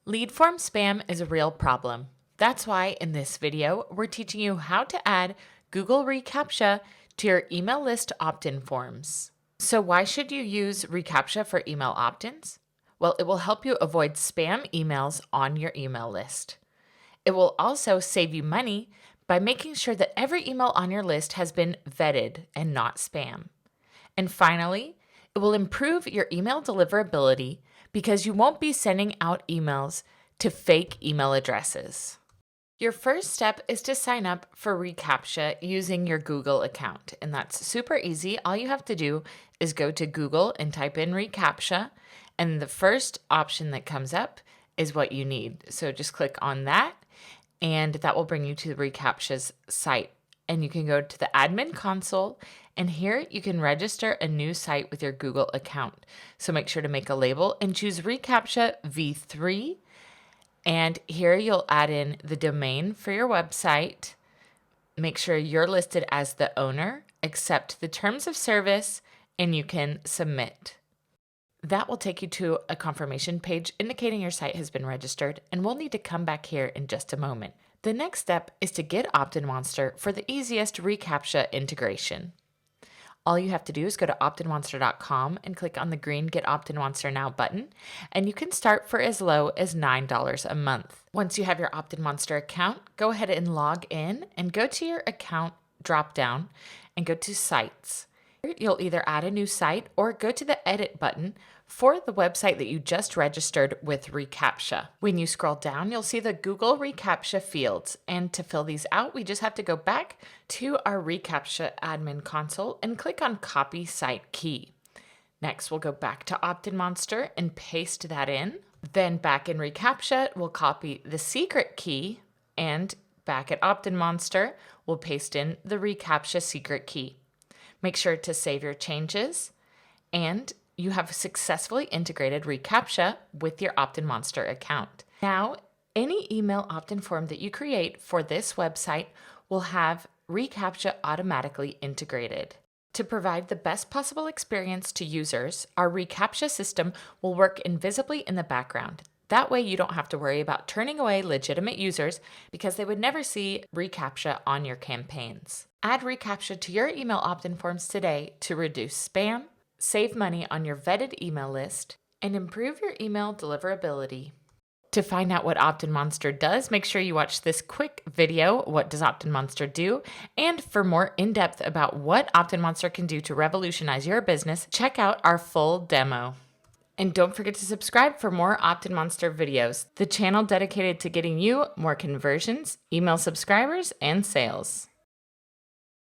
Lead form spam is a real problem. That's why in this video, we're teaching you how to add Google reCAPTCHA to your email list opt-in forms. So why should you use reCAPTCHA for email opt-ins? Well, it will help you avoid spam emails on your email list. It will also save you money by making sure that every email on your list has been vetted and not spam. And finally, it will improve your email deliverability because you won't be sending out emails to fake email addresses. Your first step is to sign up for reCAPTCHA using your Google account, and that's super easy. All you have to do is go to Google and type in reCAPTCHA, and the first option that comes up is what you need. So just click on that, and that will bring you to the reCAPTCHA's site. And you can go to the admin console, and here you can register a new site with your Google account. So make sure to make a label and choose reCAPTCHA v3. And here you'll add in the domain for your website. Make sure you're listed as the owner, accept the terms of service, and you can submit. That will take you to a confirmation page indicating your site has been registered, and we'll need to come back here in just a moment. The next step is to get OptinMonster for the easiest reCAPTCHA integration. All you have to do is go to OptinMonster.com and click on the green Get OptinMonster Now button, and you can start for as low as $9 a month. Once you have your OptinMonster account, go ahead and log in and go to your account drop-down and go to Sites. You'll either add a new site or go to the Edit button for the website that you just registered with reCAPTCHA. When you scroll down, you'll see the Google reCAPTCHA fields, and to fill these out, we just have to go back to our reCAPTCHA admin console and click on Copy Site Key. Next, we'll go back to OptinMonster and paste that in. Then back in reCAPTCHA, we'll copy the secret key, and back at OptinMonster, we'll paste in the reCAPTCHA secret key. Make sure to save your changes, and you have successfully integrated reCAPTCHA with your OptinMonster account. Now, any email opt-in form that you create for this website will have reCAPTCHA automatically integrated. To provide the best possible experience to users, our reCAPTCHA system will work invisibly in the background. That way you don't have to worry about turning away legitimate users because they would never see reCAPTCHA on your campaigns. Add reCAPTCHA to your email opt-in forms today to reduce spam, save money on your vetted email list, and improve your email deliverability. To find out what OptinMonster does, make sure you watch this quick video, What Does OptinMonster Do? And for more in-depth about what OptinMonster can do to revolutionize your business, check out our full demo. And don't forget to subscribe for more OptinMonster videos, the channel dedicated to getting you more conversions, email subscribers, and sales.